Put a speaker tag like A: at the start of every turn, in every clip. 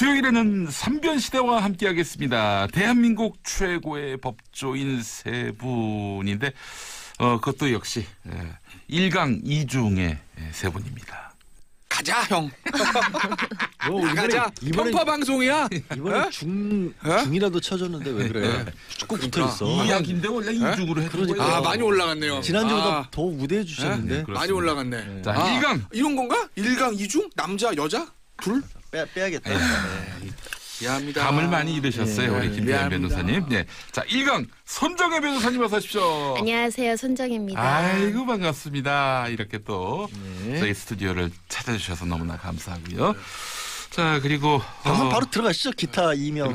A: 수요일에는 삼변시대와 함께하겠습니다. 대한민국 최고의 법조인 세 분인데 그것도 역시 1강 2중의 세 분입니다.
B: 가자 형. 가자. 편파 방송이야.
C: 이번에 중이라도 쳐줬는데 왜 그래? 꼭 붙어있어.
A: 2학인데 원래 2중으로 해준 거예요.
B: 아 많이 올라갔네요.
C: 지난주보다 더 우대해 주셨는데.
A: 네,
B: 많이 올라갔네.
A: 자, 1강.
B: 이런 건가? 1강 2중? 남자 여자? 둘?
C: 빼야겠다.
B: 미안합니다.
A: 감을 많이 잃으셨어요. 우리 김대현 변호사님. 네. 자, 1강 손정혜 변호사님 어서 오십시오.
D: 안녕하세요. 손정혜입니다.
A: 아이고 반갑습니다. 이렇게 또 저희 스튜디오를 찾아주셔서 너무나 감사하고요. 자, 그리고
C: 방송 바로 들어가시죠. 기타 이명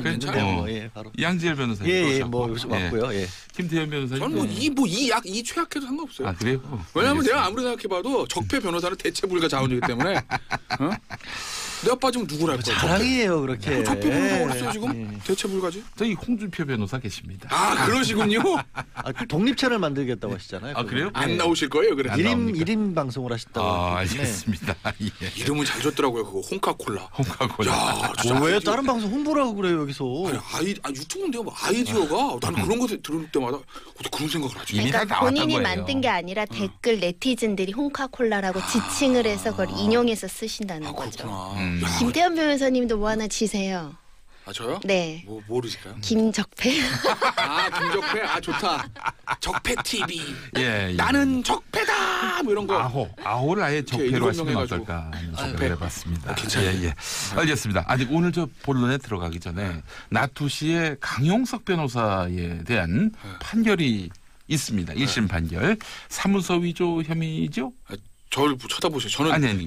C: 바로.
A: 양지열 변호사님
C: 왔고요. 예.
A: 김태현 변호사님.
B: 저는 이 최악해도 상관없어요.
A: 아, 그래요?
B: 왜냐하면 내가 아무리 생각해봐도 적폐 변호사는 대체 불가 자원이기 때문에 내가 빠지면 누구를 할 거야?
C: 자랑이에요 그렇게.
B: 적폐 변호사가 어딨어요 지금? 대체 불가지?
A: 저희 홍준표 변호사 계십니다.
B: 아 그러시군요.
C: 독립 채널 만들겠다고 하시잖아요.
A: 아 그래요?
B: 안 나오실 거예요 그래.
C: 1인 방송을 하셨다고.
A: 알겠습니다. 예.
B: 이름은 잘 줬더라고요. 그거 홍카콜라.
A: 홍카콜라.
B: 야, 진짜
C: 왜 다른 방송 홍보라고 그래요 여기서?
B: 유튜브인데요. 뭐 아이디어가 나는 그런 거 들을 때마다 어떻게 그런 생각을 하지?
A: 이미 다
D: 그러니까
A: 나왔던
D: 본인이
A: 거예요.
D: 만든 게 아니라 댓글 네티즌들이 홍카콜라라고 지칭을 해서 그걸 인용해서 쓰신다는 거죠.
B: 그렇구나.
D: 김태현 변호사님도 뭐 하나 지세요.
B: 아 저요?
D: 네.
B: 뭐 모르실까요?
D: 김적폐.
B: 아 김적폐. 아 좋다. 적폐 TV.
A: 예.
B: 나는 적폐다. 뭐 이런 거.
A: 아호를 아예 적폐로 하시면
B: 해가지고.
A: 어떨까 생각을 해봤습니다.
B: 괜찮아요.
A: 예. 알겠습니다. 아직 오늘 저 본론에 들어가기 전에 나투시의 강용석 변호사에 대한 판결이 있습니다. 1심 판결. 사무소 위조 혐의죠?
B: 저를 쳐다보세요. 저는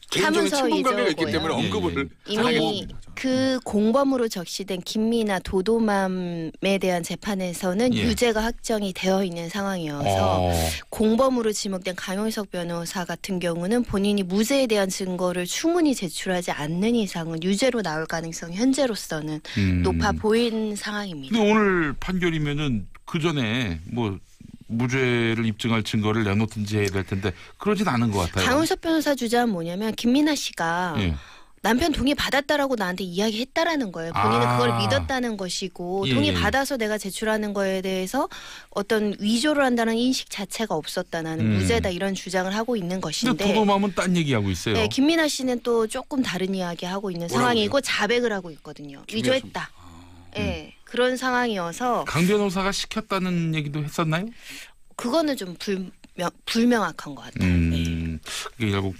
B: 개인적인 친분 관계가 있기 때문에 언급을
D: 이미 그 공범으로 적시된 김미나 도도맘에 대한 재판에서는 유죄가 확정이 되어 있는 상황이어서 공범으로 지목된 강용석 변호사 같은 경우는 본인이 무죄에 대한 증거를 충분히 제출하지 않는 이상은 유죄로 나올 가능성이 현재로서는 높아 보이는 상황입니다.
A: 근데 오늘 판결이면은 그 전에 뭐 무죄를 입증할 증거를 내놓든지 해야 될 텐데 그러진 않은 것 같아요.
D: 강용석 변호사 주장은 뭐냐면 김미나 씨가 남편 동의 받았다라고 나한테 이야기했다라는 거예요. 본인은 그걸 믿었다는 것이고 동의 받아서 내가 제출하는 거에 대해서 어떤 위조를 한다는 인식 자체가 없었다. 나는 무죄다 이런 주장을 하고 있는 것인데.
A: 근데 도도맘은 딴 얘기하고 있어요.
D: 네, 김미나 씨는 또 조금 다른 이야기하고 있는 상황이고 자백을 하고 있거든요. 위조했다. 네, 그런 상황이어서.
A: 강 변호사가 시켰다는 얘기도 했었나요?
D: 그거는 좀 불명확한 것 같아요. 네.
A: 그게 결국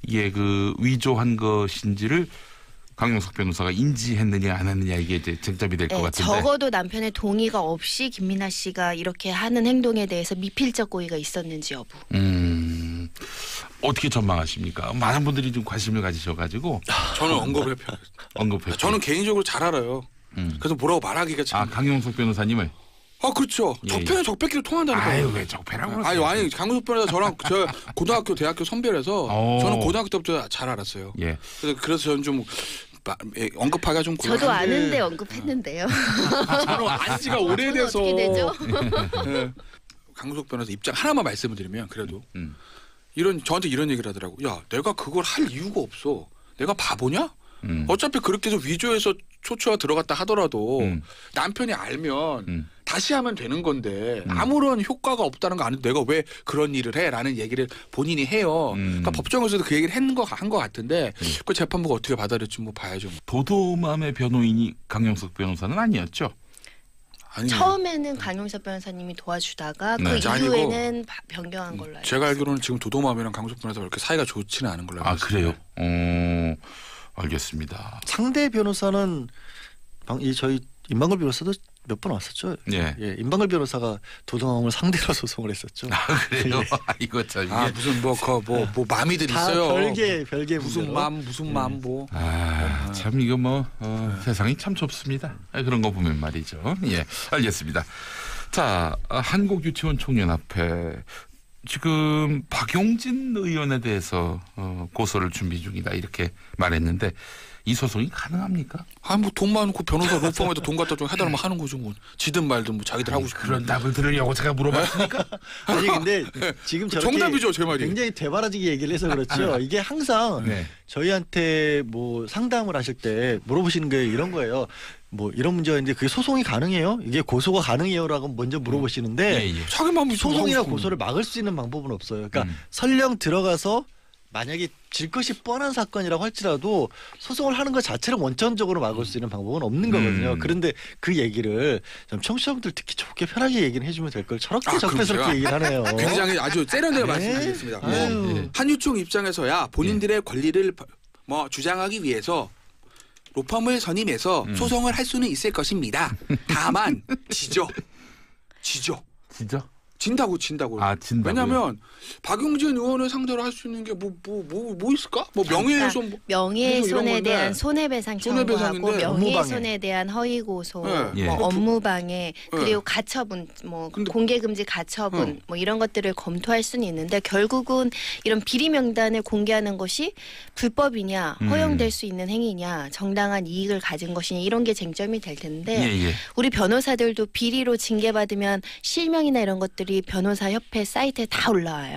A: 이게 그 위조한 것인지를 강용석 변호사가 인지했느냐 안 했느냐 이게 이제 쟁점이 될 것 같은데.
D: 적어도 남편의 동의가 없이 김미나 씨가 이렇게 하는 행동에 대해서 미필적 고의가 있었는지 여부.
A: 어떻게 전망하십니까? 많은 분들이 좀 관심을 가지셔가지고.
B: 저는 언급해요. 저는 개인적으로 잘 알아요. 그래서 뭐라고 말하기가 참.
A: 강용석 변호사님을.
B: 그렇죠. 적폐는 적폐끼리 통한다니까요.
A: 아유 왜 적폐라고 그러세요?
B: 아니 강용석 변호사 저랑 저 고등학교 대학교 선배라서 저는 고등학교 때부터 잘 알았어요.
A: 예.
B: 그래서 저는 좀 언급하기가 좀
D: 저도 아는데 언급했는데요.
B: 저는 안 지가 오래돼서.
D: 어떻게 되죠?
B: 강용석 변호사 입장 하나만 말씀을 드리면 그래도 저한테 이런 얘기를 하더라고. 야 내가 그걸 할 이유가 없어. 내가 바보냐? 어차피 그렇게 해서 위조해서 초초가 들어갔다 하더라도 남편이 알면 다시 하면 되는 건데 아무런 효과가 없다는 거 아는데 내가 왜 그런 일을 해라는 얘기를 본인이 해요. 그러니까 법정에서도 그 얘기를 한 것 같은데 그 재판부가 어떻게 받아들일지 뭐 봐야죠.
A: 도도맘의 변호인이 강용석 변호사는 아니었죠?
D: 처음에는 강용석 변호사님이 도와주다가 그 이후에는 변경한 걸로 알고
B: 제가 알기로는 지금 도도맘이랑 강용석 변호사가 그렇게 사이가 좋지는 않은 걸로 알고 있어요.
A: 그래요? 알겠습니다.
C: 상대 변호사는 저희 임방글 변호사도 몇 번 왔었죠.
A: 예.
C: 임방글 변호사가 도도맘을 상대로 소송을 했었죠.
A: 그래요? 이거 참
B: 무슨 뭐 맘이들 있어요.
C: 별개
B: 무슨 맘 뭐.
A: 참 이거 뭐 세상이 참 좁습니다. 그런 거 보면 말이죠. 예, 알겠습니다. 자, 한국유치원 총연합회 지금 박용진 의원에 대해서 고소를 준비 중이다 이렇게 말했는데 이 소송이 가능합니까?
B: 뭐 돈 많고 변호사 로펌에도 돈 갖다 좀 해달라면 하는 거죠. 뭐 지든 말든 뭐 자기들 하고 싶은
A: 그런 답을 들으려고 제가 물어봤으니까.
C: 아니 근데 지금 저렇게
B: 정답이죠, 제 말이.
C: 굉장히 되바라지게 얘기를 해서 그렇죠. 이게 항상
A: 네.
C: 저희한테 뭐 상담을 하실 때 물어보시는 게 이런 거예요. 뭐 이런 문제가 있는데 그게 소송이 가능해요? 이게 고소가 가능해요라고 먼저 물어보시는데
A: 예, 예.
B: 자기 마음이
C: 소송이나 고소를 막을 수 있는 방법은 없어요. 그러니까 설령 들어가서 만약에 질 것이 뻔한 사건이라고 할지라도 소송을 하는 것 자체를 원천적으로 막을 수 있는 방법은 없는 거거든요. 그런데 그 얘기를 좀 청취자분들 특히 좋게 편하게 얘기를 해주면 될 걸 저렇게 적폐스럽게 얘기를 하네요.
B: 굉장히 아주 세련되게
C: 네.
B: 말씀드리겠습니다.
C: 아유.
B: 한유총 입장에서야 본인들의 권리를 뭐 주장하기 위해서 로펌을 선임해서 소송을 할 수는 있을 것입니다. 다만 지죠.
A: 진짜?
B: 진다고.
A: 아, 진다고요?
B: 왜냐하면 박용진 의원을 상대로 할 수 있는 게 뭐 있을까? 뭐 명예훼손, 뭐
D: 명예훼손에
B: 이런
D: 대한
B: 건데.
D: 손해배상 청구하고
B: 손해배상인데
D: 명예훼손에 대한 허위고소,
B: 네.
D: 뭐
A: 예.
D: 업무방해 그리고 가처분, 뭐
B: 근데-
D: 공개금지 가처분 뭐 이런 것들을 검토할 수는 있는데 결국은 이런 비리 명단을 공개하는 것이 불법이냐, 허용될 수 있는 행위냐, 정당한 이익을 가진 것이냐 이런 게 쟁점이 될 텐데
A: 예.
D: 우리 변호사들도 비리로 징계받으면 실명이나 이런 것들이 변호사 협회 사이트에 다 올라와요.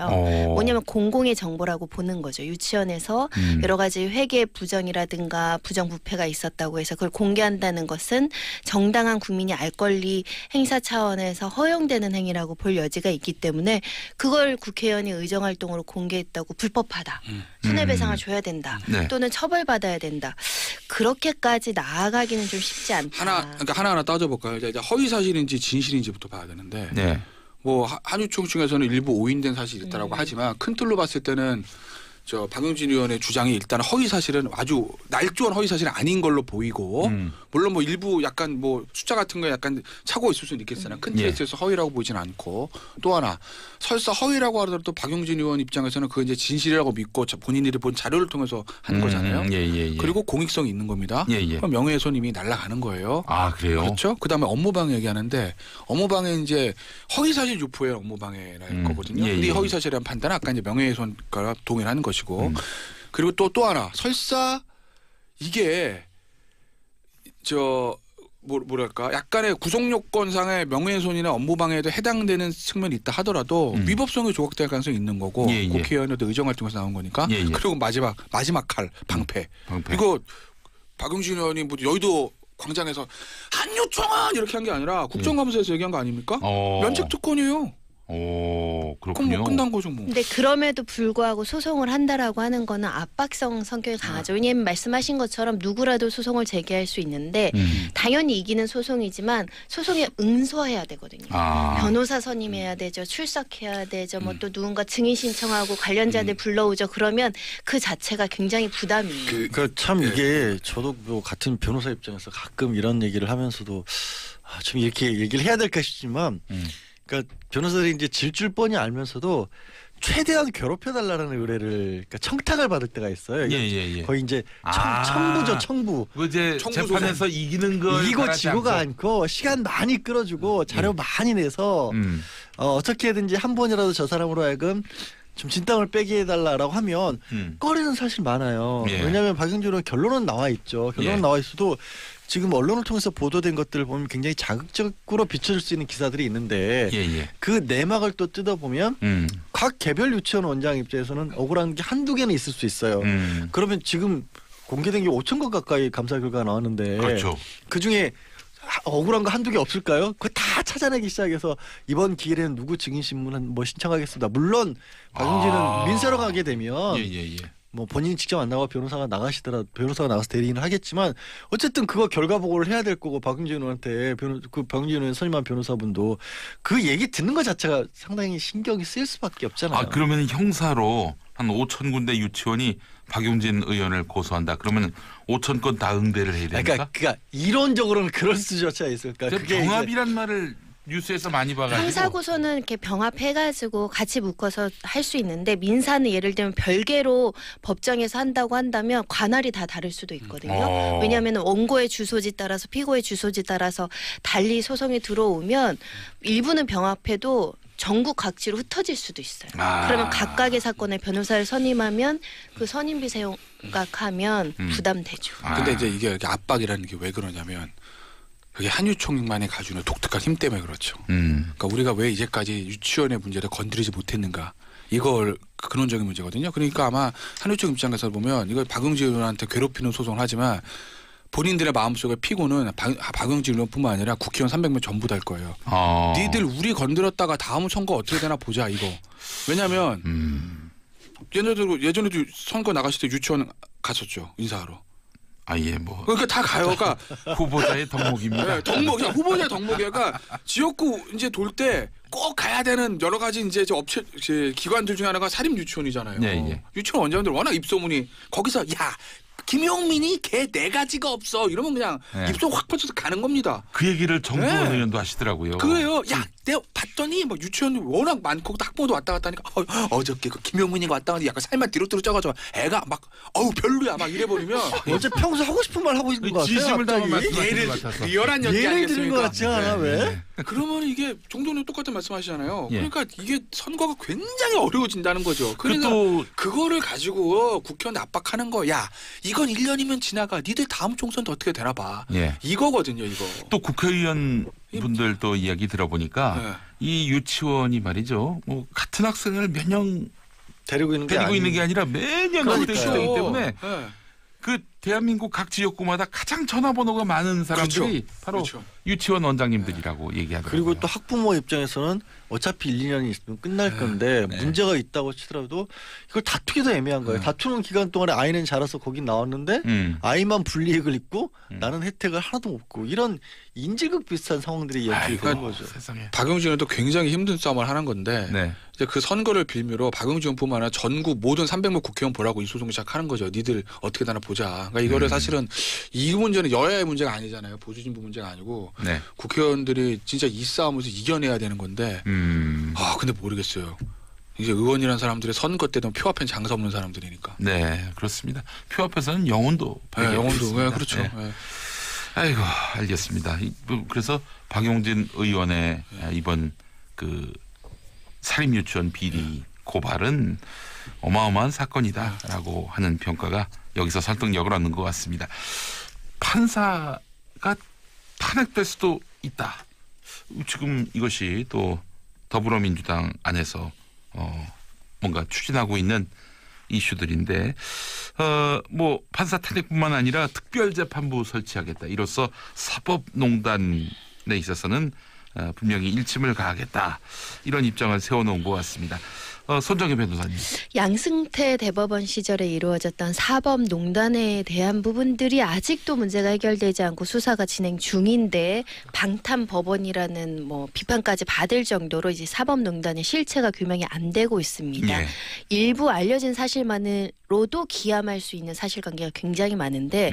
D: 뭐냐면 공공의 정보라고 보는 거죠. 유치원에서 여러 가지 회계 부정이라든가 부정부패가 있었다고 해서 그걸 공개한다는 것은 정당한 국민이 알 권리 행사 차원에서 허용되는 행위라고 볼 여지가 있기 때문에 그걸 국회의원이 의정활동으로 공개했다고 불법하다. 손해배상을 줘야 된다.
A: 네.
D: 또는 처벌받아야 된다. 그렇게까지 나아가기는 좀 쉽지 않다.
B: 그러니까 하나하나 따져볼까요? 이제 허위 사실인지 진실인지부터 봐야 되는데
A: 네.
B: 뭐 한유총 중에서는 일부 오인된 사실이 있다라고 하지만 큰 틀로 봤을 때는 저 박용진 의원의 주장이 일단 허위 사실은 아주 날조한 허위 사실은 아닌 걸로 보이고 물론 뭐 일부 약간 뭐 숫자 같은 거 약간 차고 있을 수는 있겠으나 큰 틀에 있어서 허위라고 보이진 않고 또 하나 설사 허위라고 하더라도 박용진 의원 입장에서는 그게 이제 진실이라고 믿고 본인들이 본 자료를 통해서 한 거잖아요.
A: 예.
B: 그리고 공익성이 있는 겁니다.
A: 예.
B: 그럼 명예훼손 이미 날아가는 거예요.
A: 아, 그래요?
B: 그렇죠. 그다음에 업무방해 얘기하는데 업무방해 이제 허위사실 유포에 업무방해라는 거거든요.
A: 예,
B: 근데 이
A: 예.
B: 허위사실에 대한 판단은 아까 이제 명예훼손과 동일한 것이고 그리고 또 하나 설사 이게 뭐랄까 약간의 구속요건상의 명예훼손이나 업무방해에도 해당되는 측면이 있다 하더라도 위법성이 조각될 가능성이 있는 거고
A: 예.
B: 국회의원에도 의정활동에서 나온 거니까
A: 예.
B: 그리고 마지막 칼 방패.
A: 방패.
B: 이거 박용진 의원이 뭐 여의도 광장에서 한유총은 이렇게 한 게 아니라 국정감사에서 얘기한 거 아닙니까? 면책 특권이에요. 그럼
A: 그렇군요.
B: 뭐 끝난 거죠 뭐.
D: 근데 그럼에도 불구하고 소송을 한다라고 하는 거는 압박성 성격이 강하죠. 왜냐하면 말씀하신 것처럼 누구라도 소송을 제기할 수 있는데 당연히 이기는 소송이지만 소송에 응소해야 되거든요. 변호사 선임해야 되죠. 출석해야 되죠. 뭐 또 누군가 증인 신청하고 관련자들 불러오죠. 그러면 그 자체가 굉장히 부담이에요.
C: 그러니까 참 이게 저도 뭐 같은 변호사 입장에서 가끔 이런 얘기를 하면서도 좀 이렇게 얘기를 해야 될까 싶지만 그러니까 변호사들이 이제 질 줄 뻔히 알면서도 최대한 괴롭혀달라는 의뢰를 그러니까 청탁을 받을 때가 있어요.
A: 예.
C: 거의 이제 청부죠, 청부.
A: 그 이제
B: 청구
A: 재판에서 이기는 걸
C: 이기고
A: 바라지
C: 지고가
A: 않고.
C: 않고 시간 많이 끌어주고 자료 많이 내서 어떻게든지 한 번이라도 저 사람으로 하여금 좀 진땀을 빼게 해달라라고 하면 꺼리는 사실 많아요.
A: 예.
C: 왜냐하면 박용진 의원 결론은 나와 있죠. 결론은
A: 예.
C: 나와 있어도 지금 언론을 통해서 보도된 것들을 보면 굉장히 자극적으로 비춰줄 수 있는 기사들이 있는데
A: 예.
C: 그 내막을 또 뜯어보면 각 개별 유치원 원장 입장에서는 억울한 게 한두 개는 있을 수 있어요. 그러면 지금 공개된 게 5천 건 가까이 감사 결과가 나왔는데
A: 그렇죠.
C: 그중에 억울한 거 한두 개 없을까요? 그거 다 찾아내기 시작해서 이번 기회에는 누구 증인 신문 뭐 신청하겠습니다. 물론 박용진은 민사로 가게 되면
A: 예.
C: 뭐 본인이 직접 안 나가 변호사가 나가서 대리인을 하겠지만 어쨌든 그거 결과 보고를 해야 될 거고 박용진 의원한테 그 박용진 의원 선임한 변호사분도 그 얘기 듣는 것 자체가 상당히 신경이 쓰일 수밖에 없잖아요.
A: 그러면 형사로 한 5천 군데 유치원이 박용진 의원을 고소한다. 그러면 5천 건 다 응대를 해야 됩니까?
C: 그러니까 이론적으로는 그럴 수조차 있을까.
A: 그게 병합이란 말을 뉴스에서 많이 봐가지고.
D: 형사고소는 이렇게 병합해가지고 같이 묶어서 할 수 있는데 민사는 예를 들면 별개로 법정에서 한다고 한다면 관할이 다 다를 수도 있거든요. 왜냐하면 원고의 주소지 따라서 피고의 주소지 따라서 달리 소송이 들어오면 일부는 병합해도 전국 각지로 흩어질 수도 있어요.
A: 아.
D: 그러면 각각의 사건에 변호사를 선임하면 그 선임비 생각하면 부담되죠.
B: 근데 이제 이게 압박이라는 게 왜 그러냐면 그게 한유총만이 가지고 있는 독특한 힘 때문에 그렇죠. 그러니까 우리가 왜 이제까지 유치원의 문제를 건드리지 못했는가. 이걸 근원적인 문제거든요. 그러니까 아마 한유총 입장에서 보면 이걸 박용진 의원한테 괴롭히는 소송을 하지만 본인들의 마음속에 피고는 박용진 의원뿐만 아니라 국회의원 300명 전부 다일 거예요. 니들 우리 건드렸다가 다음 선거 어떻게 되나 보자 이거. 왜냐하면 예전에도 선거 나가실 때 유치원 갔었죠. 인사하러.
A: 아예 뭐
B: 그러니까 다 가요. 그러니까
A: 후보자의 덕목입니다.
B: 네, 덕목, 후보자 덕목이야. 그러니까 지역구 이제 돌 때 꼭 가야 되는 여러 가지 이제 업체 기관들 중에 하나가 사립 유치원이잖아요.
A: 예.
B: 유치원 원장님들 워낙 입소문이 거기서 야 김용민이 걔 네 가지가 없어 이러면 그냥
A: 네.
B: 입소 확 퍼져서 가는 겁니다.
A: 그 얘기를 정두원
B: 네.
A: 의원도 하시더라고요.
B: 그래요. 야, 내가 봤더니 막 유치원 워낙 많고 학부모도 왔다 갔다 하니까 어저께 그 김용민이가 왔다 갔는데 약간 살만 뒤로 쪄가지고 애가 막 별로야 막 이래버리면
C: 어제 평소 하고 싶은 말 하고 있는 것 같아요.
A: 진심을 담아
C: 갑자기.
A: 말씀하시는 것 같아서.
B: 리얼한 연기
C: 예를 들은 것
B: 아니겠습니까?
C: 같지 않아 왜?
B: 그러면 이게 정도는 똑같은 말씀하시잖아요.
A: 예.
B: 그러니까 이게 선거가 굉장히 어려워진다는 거죠. 그러니까
A: 또
B: 그거를 가지고 국회의원 압박하는 거. 야, 이건 1년이면 지나가. 니들 다음 총선도 어떻게 되나 봐.
A: 예.
B: 이거거든요, 이거.
A: 또 국회의원 분들도 이야기 들어보니까
B: 네.
A: 이 유치원이 말이죠. 뭐 같은 학생을 몇 년
C: 데리고 있는 게
A: 데리고 있는 게 아니라 매년
C: 그러니까요.
A: 그때이기 때문에
B: 네.
A: 그 대한민국 각 지역구마다 가장 전화번호가 많은 사람들이
B: 그렇죠.
A: 바로
B: 그렇죠.
A: 유치원 원장님들이라고 얘기하더라고요.
C: 그리고 또 학부모 입장에서는 어차피 1, 2년이 있으면 끝날 건데
A: 네.
C: 문제가 있다고 치더라도 이걸 다투기도 애매한 거예요. 다투는 기간 동안에 아이는 자라서 거긴 나왔는데 아이만 불이익을 입고 나는 혜택을 하나도 없고 이런 인질극 비슷한 상황들이 연출이 되는 거죠.
A: 세상에.
B: 박용진은 또 굉장히 힘든 싸움을 하는 건데
A: 네.
B: 이제 그 선거를 빌미로 박용진뿐만 아니라 전국 모든 300명 국회의원 보라고 이 소송을 시작하는 거죠. 니들 어떻게 되나 보자. 그러니까 이거를 사실은 이 문제는 여야의 문제가 아니잖아요. 보수진보 문제가 아니고
A: 네.
B: 국회의원들이 진짜 이 싸움에서 이겨내야 되는 건데 근데 모르겠어요. 이제 의원이라는 사람들의 선거 때도 표 앞엔 장사 없는 사람들이니까.
A: 네, 그렇습니다. 표 앞에서는 영혼도
B: 네, 영혼도
A: 발견했습니다.
B: 그렇죠.
A: 네.
B: 네.
A: 아이고, 알겠습니다. 그래서 박용진 의원의 이번 그 사립 유치원 비리 고발은 어마어마한 사건이다라고 하는 평가가 여기서 설득력을 얻는 것 같습니다. 판사가 탄핵될 수도 있다. 지금 이것이 또 더불어민주당 안에서 뭔가 추진하고 있는 이슈들인데 뭐 판사 탄핵뿐만 아니라 특별재판부 설치하겠다. 이로써 사법농단에 있어서는 분명히 일침을 가하겠다. 이런 입장을 세워놓은 것 같습니다. 손정혜 변호사님.
D: 양승태 대법원 시절에 이루어졌던 사법농단에 대한 부분들이 아직도 문제가 해결되지 않고 수사가 진행 중인데 방탄법원이라는 뭐 비판까지 받을 정도로 이제 사법농단의 실체가 규명이 안 되고 있습니다.
A: 예.
D: 일부 알려진 사실만으로도 기함할 수 있는 사실관계가 굉장히 많은데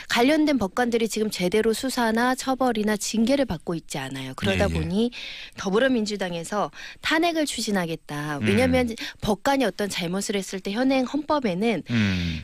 D: 관련된 법관들이 지금 제대로 수사나 처벌이나 징계를 받고 있지 않아요. 그러다
A: 예.
D: 보니 더불어민주당에서 탄핵을 추진하겠다. 왜냐하면 법관이 어떤 잘못을 했을 때 현행 헌법에는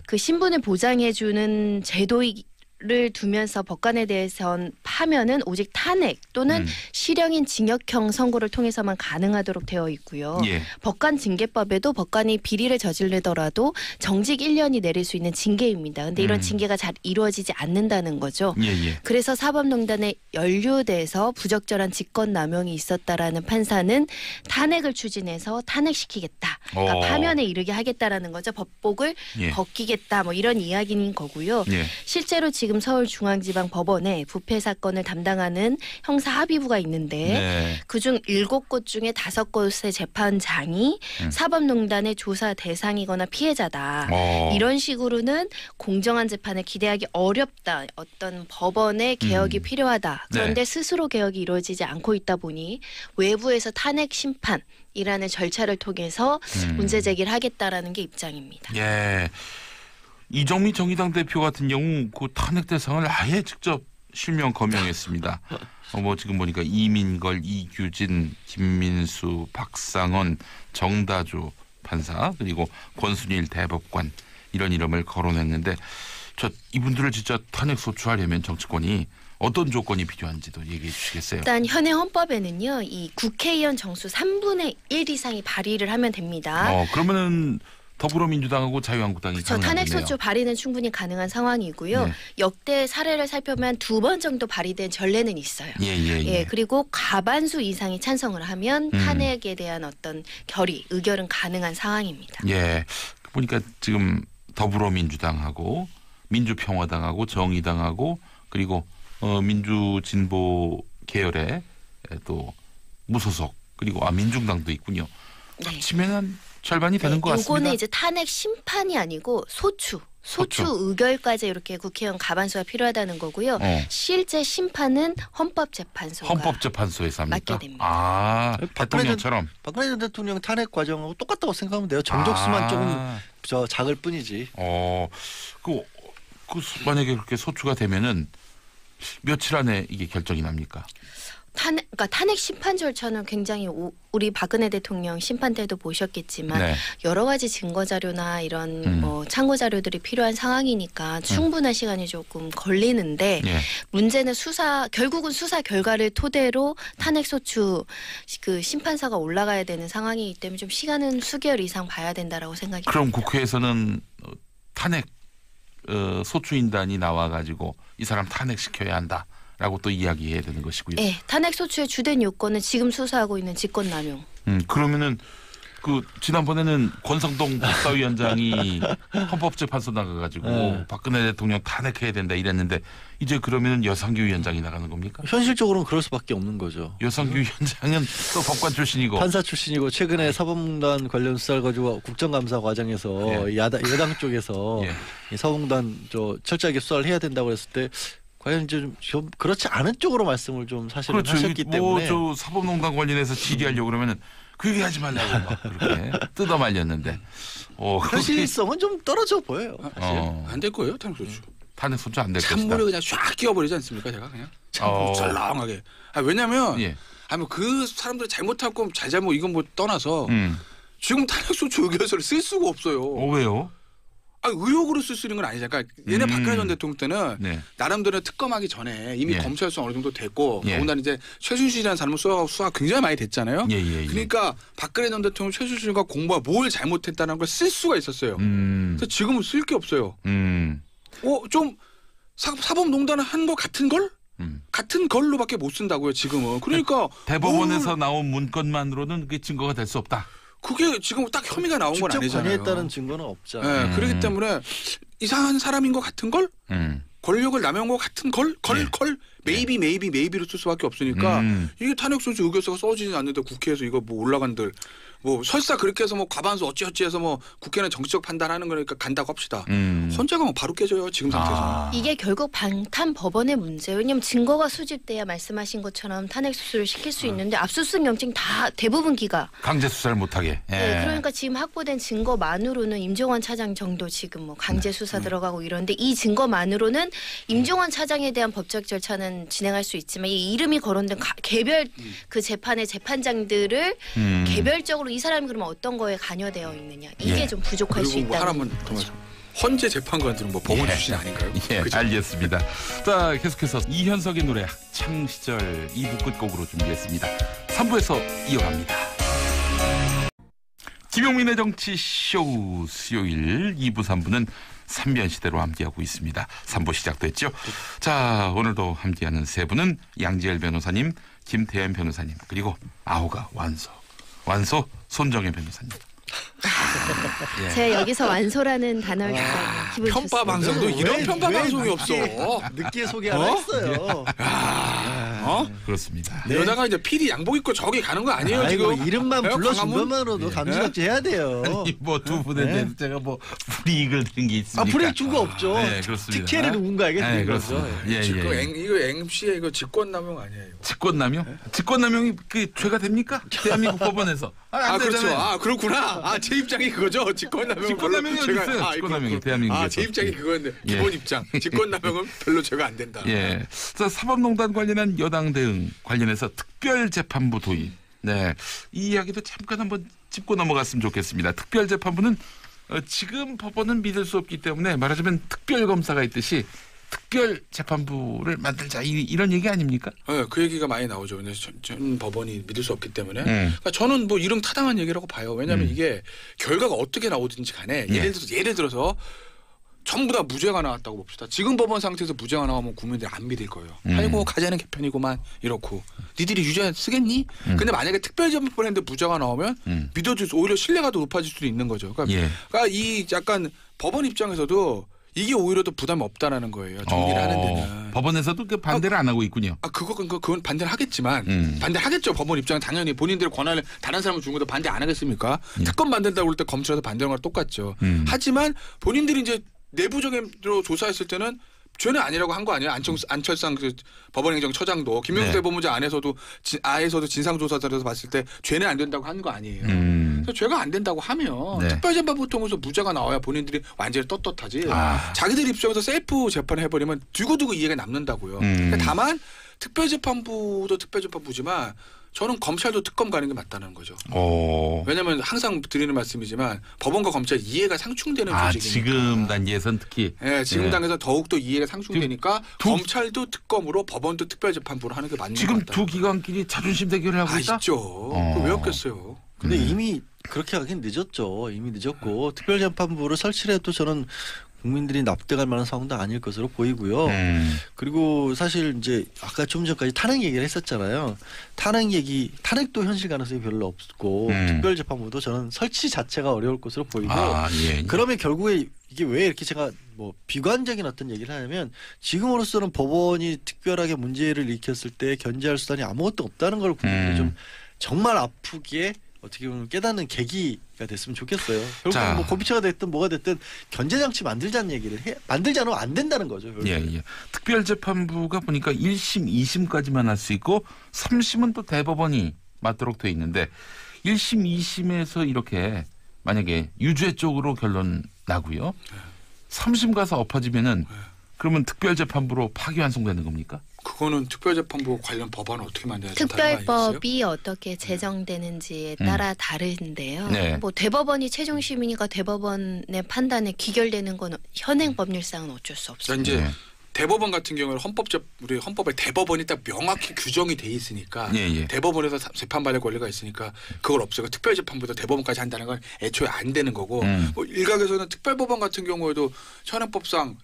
D: 그 신분을 보장해주는 제도를 두면서 법관에 대해선 파면은 오직 탄핵 또는 실형인 징역형 선고를 통해서만 가능하도록 되어 있고요.
A: 예.
D: 법관 징계법에도 법관이 비리를 저지르더라도 정직 1년이 내릴 수 있는 징계입니다. 근데 이런 징계가 잘 이루어지지 않는다는 거죠.
A: 예.
D: 그래서 사법농단에 연루돼서 부적절한 직권남용이 있었다라는 판사는 탄핵을 추진해서 탄핵시키겠다. 그러니까 파면에 이르게 하겠다라는 거죠. 법복을
A: 예.
D: 벗기겠다. 뭐 이런 이야기인 거고요.
A: 예.
D: 실제로 지금 서울중앙지방법원에 부패 사건을 담당하는 형사합의부가 있는데
A: 네.
D: 그중 7곳 중에 5곳의 재판장이 사법농단의 조사 대상이거나 피해자다. 이런 식으로는 공정한 재판을 기대하기 어렵다. 어떤 법원의 개혁이 필요하다. 그런데
A: 네.
D: 스스로 개혁이 이루어지지 않고 있다 보니 외부에서 탄핵 심판이라는 절차를 통해서 문제 제기를 하겠다라는 게 입장입니다.
A: 예. 이정미 정의당 대표 같은 경우 그 탄핵 대상을 아예 직접 실명 거명했습니다. 뭐 지금 보니까 이민걸, 이규진, 김민수, 박상원, 정다조 판사 그리고 권순일 대법관 이런 이름을 거론했는데 이분들을 진짜 탄핵 소추하려면 정치권이 어떤 조건이 필요한지도 얘기해 주시겠어요?
D: 일단 현행 헌법에는요, 이 국회의원 정수 3분의 1 이상이 발의를 하면 됩니다.
A: 그러면은 더불어민주당하고 자유한국당이
D: 저 탄핵 소추 발의는 충분히 가능한 상황이고요.
A: 네.
D: 역대 사례를 살펴보면 2번 정도 발의된 전례는 있어요.
A: 예.
D: 그리고 과반수 이상이 찬성을 하면 탄핵에 대한 어떤 의결은 가능한 상황입니다.
A: 예. 보니까 지금 더불어민주당하고 민주평화당하고 정의당하고 그리고 민주진보 계열의 또 무소속 그리고 민중당도 있군요.
D: 네.
A: 합치면 절반이 되는 것 같습니다.
D: 요거는 이제 탄핵 심판이 아니고 소추 의결까지 이렇게 국회의원 과반수가 필요하다는 거고요. 실제 심판은 헌법재판소가
A: 헌법재판소에서 합니까?
D: 맡게 됩니다.
A: 대통령처럼.
C: 박근혜 전 대통령 탄핵 과정하고 똑같다고 생각하면 돼요. 정족수만 조금 작을 뿐이지.
A: 만약에 그렇게 소추가 되면은 며칠 안에 이게 결정이 납니까?
D: 탄핵 심판 절차는 굉장히 우리 박근혜 대통령 심판 때도 보셨겠지만 여러 가지 증거 자료나 이런 참고 자료들이 필요한 상황이니까 충분한 시간이 조금 걸리는데 문제는 결국은 수사 결과를 토대로 탄핵 소추 그 심판사가 올라가야 되는 상황이기 때문에 좀 시간은 수개월 이상 봐야 된다라고 생각합니다.
A: 그럼 국회에서는 탄핵 소추인단이 나와가지고 이 사람 탄핵시켜야 한다라고 또 이야기해야 되는 것이고요.
D: 네, 탄핵 소추의 주된 요건은 지금 수사하고 있는 직권남용.
A: 그러면은 지난번에는 권성동 법사위원장이 헌법재판소 나가가지고 박근혜 대통령 탄핵해야 된다 이랬는데 이제 그러면은 여상규 위원장이 나가는 겁니까?
C: 현실적으로는 그럴 수밖에 없는 거죠.
A: 여상규 위원장은 또 법관 출신이고
C: 판사 출신이고 최근에 사법농단 관련 수사를 가지고 국정감사 과정에서 여당 쪽에서 이 사법농단 철저하게 수사를 해야 된다고 했을 때 과연 좀 그렇지 않은 쪽으로 말씀을 좀 사실은 하셨기 때문에
A: 사법농단 관련해서 질의하려고 그러면은 그 얘기하지 말라고 막 그렇게 뜯어 말렸는데
C: 현실성은 좀 떨어져 보여요.
B: 안 될 거예요, 탄핵 소추.
A: 탄핵 소추 안 될 것이다.
B: 찬물을 그냥 쫙 끼워버리지 않습니까, 제가 그냥 썰렁하게. 왜냐하면 그 사람들 잘못하고 잘못 이건 떠나서 지금 탄핵 소추 의결서를 쓸 수가 없어요.
A: 왜요?
B: 의혹으로 쓸 수 있는 건 아니잖아요. 그러니까 예전에 박근혜 전 대통령 때는 나름대로 특검하기 전에 이미 검찰 수사 어느 정도 됐고 더군다나 이제 최순실이라는 사람은 수사가 굉장히 많이 됐잖아요. 그러니까 박근혜 전 대통령 최순실과 공부가 뭘 잘못했다는 걸 쓸 수가 있었어요. 그래서 지금은 쓸 게 없어요. 좀 사법농단을 한 거 같은 걸? 같은 걸로밖에 못 쓴다고요, 지금은. 그러니까
A: 대법원에서 나온 문건만으로는 그게 증거가 될 수 없다.
B: 그게 지금 딱 혐의가 나온 건 아니잖아요.
C: 직접 관여했다는 증거는 없잖아요.
B: 그렇기 때문에 이상한 사람인 것 같은 걸? 권력을 남용한 것 같은 걸? 메이비로 쓸 수밖에 없으니까 이게 탄핵 소추 의결서가 써지지 않는데 국회에서 이거 올라간들 설사 그렇게 해서 과반수 어찌어찌 해서 국회는 정치적 판단하는 거니까 간다고 합시다. 헌재가 바로 깨져요, 지금 상태에서.
D: 이게 결국 방탄법원의 문제예요. 왜냐하면 증거가 수집돼야 말씀하신 것처럼 탄핵 수수를 시킬 수 있는데 압수수색 영장 다 대부분 기각.
A: 강제 수사를 못하게.
D: 그러니까 지금 확보된 증거만으로는 임종원 차장 정도 지금 강제 수사 들어가고 이런데 이 증거만으로는 임종원 차장에 대한 법적 절차는 진행할 수 있지만 이 이름이 거론된 개별 그 재판의 재판장들을 개별적으로 이 사람이 그러면 어떤 거에 관여되어 있느냐 이게 좀 부족할 수 있다.
B: 하나만 더 말씀. 헌재 재판관들은 법원 출신 아닌가요?
A: 그죠? 알겠습니다. 자, 계속해서 이현석의 노래 학창 시절 2부 끝곡으로 준비했습니다. 3부에서 이어갑니다. 김용민의 정치쇼 수요일 2부 3부는 3변시대로 함께하고 있습니다. 3부 시작됐죠. 자, 오늘도 함께하는 세 분은 양지열 변호사님, 김태현 변호사님, 그리고 아우가 완소 손정혜 변호사님.
D: 제가 여기서 완소라는 단어를 기분
B: 편파 방송도 이런 편파 방송이 없어.
C: 늦게 소개 하나 했어요.
A: 그렇습니다.
B: 여자가 이제 PD 양복 입고 저기 가는 거 아니에요 지금?
C: 이름만 불러준 것만으로도 감지각지 해야 돼요.
A: 아니 두 분에 대해서 제가 불이익을 드린 게 있습니까?
C: 불이익 준 거 없죠.
A: 그렇습니다.
C: 특혜를 누군가에게 드린 거죠.
B: 이거 MC의 이거 직권남용 아니에요?
A: 직권남용? 직권남용이 그 죄가 됩니까? 대한민국 법원에서. 안
B: 그렇죠.
A: 되잖아요.
B: 그렇구나. 제 입장이 그거죠. 직권남용.
A: 직권남용이 어디 있어요? 직권남용이 대한민국에서.
B: 제 입장이 그건데 기본 입장. 직권남용은 별로 죄가 안 된다.
A: 자, 사법농단 관련한 여당 대응 관련해서 특별재판부 도입. 이 이야기도 잠깐 한번 짚고 넘어갔으면 좋겠습니다. 특별재판부는 지금 법원은 믿을 수 없기 때문에 말하자면 특별검사가 있듯이 특별 재판부를 만들자 이런 얘기 아닙니까?
B: 네, 그 얘기가 많이 나오죠. 근데 전 법원이 믿을 수 없기 때문에 그러니까 저는 뭐 이름 타당한 얘기라고 봐요. 왜냐하면 이게 결과가 어떻게 나오든지 간에 예를 들어서 전부 다 무죄가 나왔다고 봅시다. 지금 법원 상태에서 무죄가 나오면 국민들이 안 믿을 거예요. 아이고 가자는 개편이고만 이렇고 니들이 유죄 쓰겠니? 근데 만약에 특별재판부를 했는데 무죄가 나오면 믿어줄 수 오히려 신뢰가 더 높아질 수도 있는 거죠. 그러니까 이 약간 법원 입장에서도 이게 오히려 더 부담이 없다라는 거예요. 정리를 하는 데는.
A: 법원에서도 그 반대를 안 하고 있군요.
B: 그건 반대를 하겠지만 반대를 하겠죠. 법원 입장은 당연히 본인들의 권한을 다른 사람을 준 것도 반대 안 하겠습니까? 특검 만든다고 할 때 검찰에서 반대하는 거랑 똑같죠. 하지만 본인들이 이제 내부적으로 조사했을 때는 죄는 아니라고 한 거 아니에요? 안철상 그 법원행정처장도 김명수 대법원장 안에서도 진상조사단에서 봤을 때 죄는 안 된다고 한 거 아니에요. 그래서 죄가 안 된다고 하면 특별재판부 통해서 무죄가 나와야 본인들이 완전히 떳떳하지. 자기들 입장에서 셀프 재판을 해버리면 두고두고 이해가 남는다고요. 그러니까 다만 특별재판부도 특별재판부지만 저는 검찰도 특검 가는 게 맞다는 거죠. 왜냐하면 항상 드리는 말씀이지만 법원과 검찰 이해가 상충되는 조직이니까.
A: 지금 단계에선 특히.
B: 네, 지금 단계에서 더욱더 이해가 상충되니까 검찰도 특검으로 법원도 특별재판부로 하는 게 맞는 것 같다.
A: 지금 두 기관끼리 자존심 대결을 하고 있다?
B: 있죠. 그거 왜 없겠어요.
C: 근데 이미 그렇게 하긴 늦었죠. 이미 늦었고 특별재판부를 설치해도 저는 국민들이 납득할 만한 상황도 아닐 것으로 보이고요. 그리고 사실 이제 아까 좀 전까지 탄핵 얘기를 했었잖아요. 탄핵도 현실 가능성이 별로 없고 특별재판부도 저는 설치 자체가 어려울 것으로 보이고 그러면 결국에 이게 왜 이렇게 제가 뭐 비관적인 어떤 얘기를 하냐면 지금으로서는 법원이 특별하게 문제를 일으켰을 때 견제할 수단이 아무것도 없다는 걸 국민들이 좀 정말 아프게 어떻게 보면 깨닫는 계기가 됐으면 좋겠어요. 결국 뭐 고비처가 됐든 뭐가 됐든 견제장치 만들자는 얘기를 만들지 않으면 안 된다는 거죠.
A: 특별재판부가 보니까 1심, 2심까지만 할 수 있고 3심은 또 대법원이 맡도록 돼 있는데 1심, 2심에서 이렇게 만약에 유죄 쪽으로 결론 나고요. 3심 가서 엎어지면은 그러면 특별재판부로 파기환송되는 겁니까?
B: 그거는 특별재판부 관련 법안을 어떻게 만들어야
D: 특별법이 어떻게 제정되는지에 따라 다른데요. 뭐 대법원이 최종 심의니까 대법원의 판단에 귀결되는 건 현행 법률상은 어쩔 수 없어요.
B: 이제 대법원 같은 경우는 우리 헌법에 대법원이 딱 명확히 규정이 돼 있으니까 대법원에서 재판받을 권리가 있으니까 그걸 없애고 특별재판부에서 대법원까지 한다는 건 애초에 안 되는 거고 뭐 일각에서는 특별법원 같은 경우에도 헌법상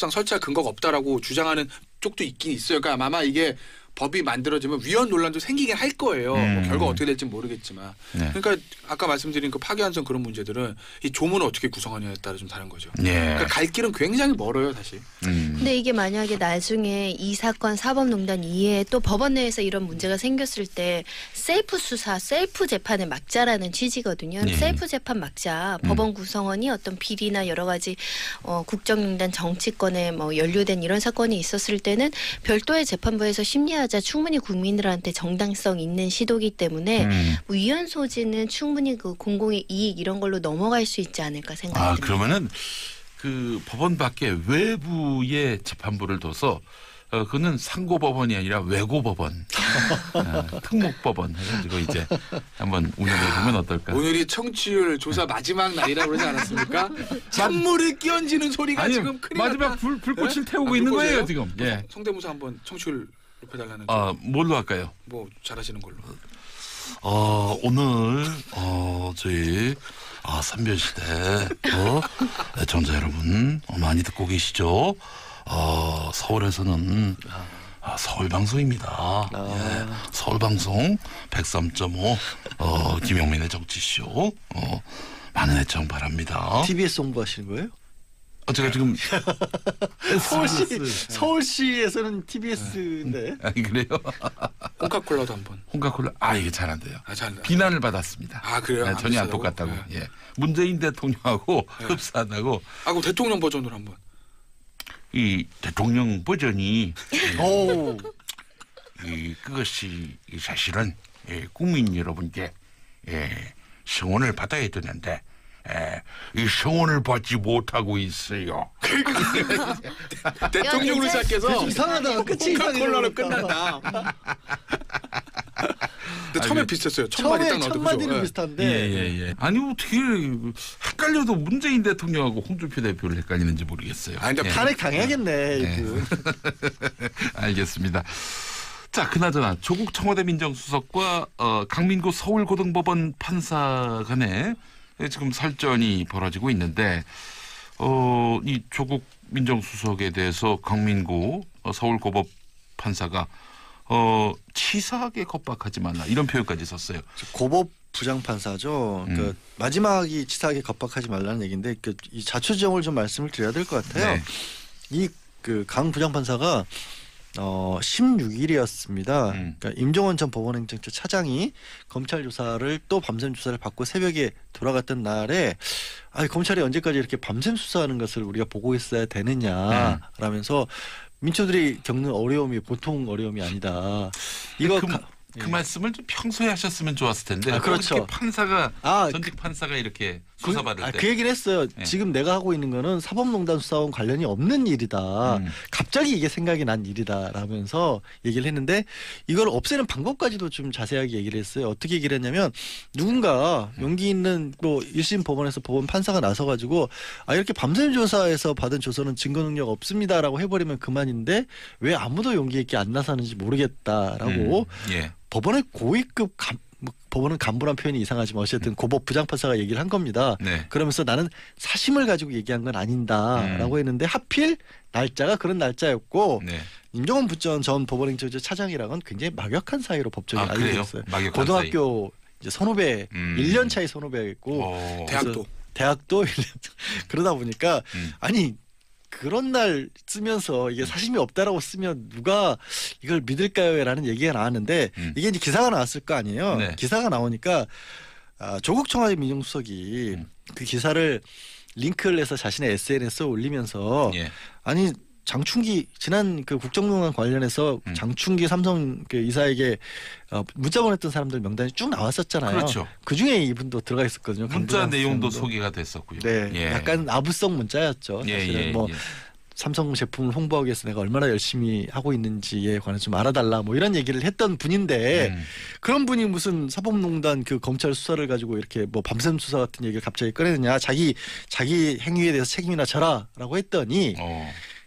B: 설치할 근거가 없다라고 주장하는 쪽도 있긴 있어요. 그러니까 아마 이게 법이 만들어지면 위헌 논란도 생기긴 할 거예요. 뭐 결과 어떻게 될지 모르겠지만. 그러니까 아까 말씀드린 그 파기환송 그런 문제들은 이 조문을 어떻게 구성하냐에 따라 좀 다른 거죠. 그러니까 갈 길은 굉장히 멀어요, 사실.
D: 근데 이게 만약에 나중에 이 사건 사법농단 이후에 또 법원 내에서 이런 문제가 생겼을 때 셀프 수사, 셀프 재판을 막자라는 취지거든요. 셀프 재판 막자. 법원 구성원이 어떤 비리나 여러 가지 국정농단 정치권에 뭐 연루된 이런 사건이 있었을 때는 별도의 재판부에서 심리하자 충분히 국민들한테 정당성 있는 시도기 때문에 뭐 위헌 소지는 충분히 그 공공의 이익 이런 걸로 넘어갈 수 있지 않을까 생각합니다.
A: 그러면은 그 법원 밖에 외부의 재판부를 둬서 그는 상고법원이 아니라 외고법원, 특목법원 해가지고 이제 한번 운영해 보면 어떨까?
B: 오늘이 청취율 조사 마지막 날이라고 그러지 않았습니까? 찬물을 끼얹는 소리가 지금 큰일
A: 마지막
B: 났다.
A: 불꽃을 태우고 있는 거예요 지금.
B: 성대모사 한번 청취율 높여달라는.
A: 뭘로 할까요?
B: 뭐 잘하시는 걸로.
E: 오늘 저희 삼변시대 애청자 여러분 많이 듣고 계시죠? 서울에서는 서울방송입니다. 서울방송 103.5 김용민의 정치쇼 많은 애청 바랍니다.
C: TBS 홍보하시는 거예요?
A: 제가 지금
C: 서울시에서는 TBS인데.
A: 그래요?
B: 홍카콜라도 한번.
A: 홍카콜라 이게 잘 안 돼요.
B: 잘
A: 비난을 받았습니다.
B: 그래요?
A: 전혀 안 똑같다고. 문재인 대통령하고 흡사하다고.
B: 그럼 대통령 버전으로 한번.
A: 이 대통령 버전이 그것이 사실은 국민 여러분께 성원을 받아야 되는데 이 성원을 받지 못하고 있어요.
B: 대통령으로 시작해서
C: 이상하다가 끝이
B: 홍카콜라로 끝난다. 근데 처음에 비슷했어요. 첫 마디 딱
C: 처음에 첫
B: 나오죠.
C: 마디는
B: 그죠?
C: 비슷한데
A: 예. 아니 어떻게 헷갈려도 문재인 대통령하고 홍준표 대표를 헷갈리는지 모르겠어요.
B: 아니, 근데
A: 예.
C: 탄핵 당해야겠네. 이분.
A: 알겠습니다. 자, 그나저나 조국 청와대 민정수석과 강민구 서울고등법원 판사 간에 지금 설전이 벌어지고 있는데 이 조국 민정수석에 대해서 강민구 서울고법 판사가 치사하게 겁박하지 말라 이런 표현까지 썼어요.
C: 고법 부장판사죠. 그 마지막이 치사하게 겁박하지 말라는 얘기인데 이 자초지종을 좀 말씀을 드려야 될 것 같아요.
A: 네.
C: 이 그 강 부장판사가 16일이었습니다. 그러니까 임종원 전 법원행정처 차장이 검찰 조사를 또 밤샘 조사를 받고 새벽에 돌아갔던 날에 검찰이 언제까지 이렇게 밤샘 수사하는 것을 우리가 보고 있어야 되느냐라면서 민초들이 겪는 어려움이 보통 어려움이 아니다. 이거
A: 그 말씀을 좀 평소에 하셨으면 좋았을 텐데.
C: 그렇죠.
A: 이렇게 판사가 전직 판사가 이렇게 수사받을 때.
C: 그 얘기는 했어요. 지금 내가 하고 있는 거는 사법농단 수사와 관련이 없는 일이다. 갑자기 이게 생각이 난 일이다라면서 얘기를 했는데 이걸 없애는 방법까지도 좀 자세하게 얘기를 했어요. 어떻게 얘기를 했냐면 누군가 용기 있는 뭐 1심 법원에서 법원 판사가 나서가지고 이렇게 밤샘 조사에서 받은 조서는 증거 능력 없습니다라고 해버리면 그만인데 왜 아무도 용기 있게 안 나서는지 모르겠다라고 법원의 고위급 법원은 간부란 표현이 이상하지만 어쨌든 고법 부장판사가 얘기를 한 겁니다.
A: 네.
C: 그러면서 나는 사심을 가지고 얘기한 건 아닌다라고 했는데 하필 날짜가 그런 날짜였고 임종원 전 법원행정처 차장이랑은 굉장히 막역한 사이로 법정에 알려져 있어요. 고등학교 이제 선후배 1년 차이 선후배였고 대학도 1년 그러다 보니까 아니 그런 날 쓰면서 이게 사심이 없다라고 쓰면 누가 이걸 믿을까요?라는 얘기가 나왔는데 이게 이제 기사가 나왔을 거 아니에요. 기사가 나오니까 조국 청와대 민정수석이 그 기사를 링크를 해서 자신의 SNS에 올리면서 아니 장충기 지난 그 국정농단 관련해서 장충기 삼성 그 이사에게 문자 보냈던 사람들 명단이 쭉 나왔었잖아요.
A: 그렇죠.
C: 그 중에 이분도 들어가 있었거든요.
A: 문자 내용도 소개가 됐었고요.
C: 네, 약간 아부성 문자였죠. 사실은 삼성 제품을 홍보하기 위해서 내가 얼마나 열심히 하고 있는지에 관해서 좀 알아달라 뭐 이런 얘기를 했던 분인데 그런 분이 무슨 사법농단 그 검찰 수사를 가지고 이렇게 뭐 밤샘 수사 같은 얘기를 갑자기 꺼내느냐 자기 행위에 대해서 책임이나 져라라고 했더니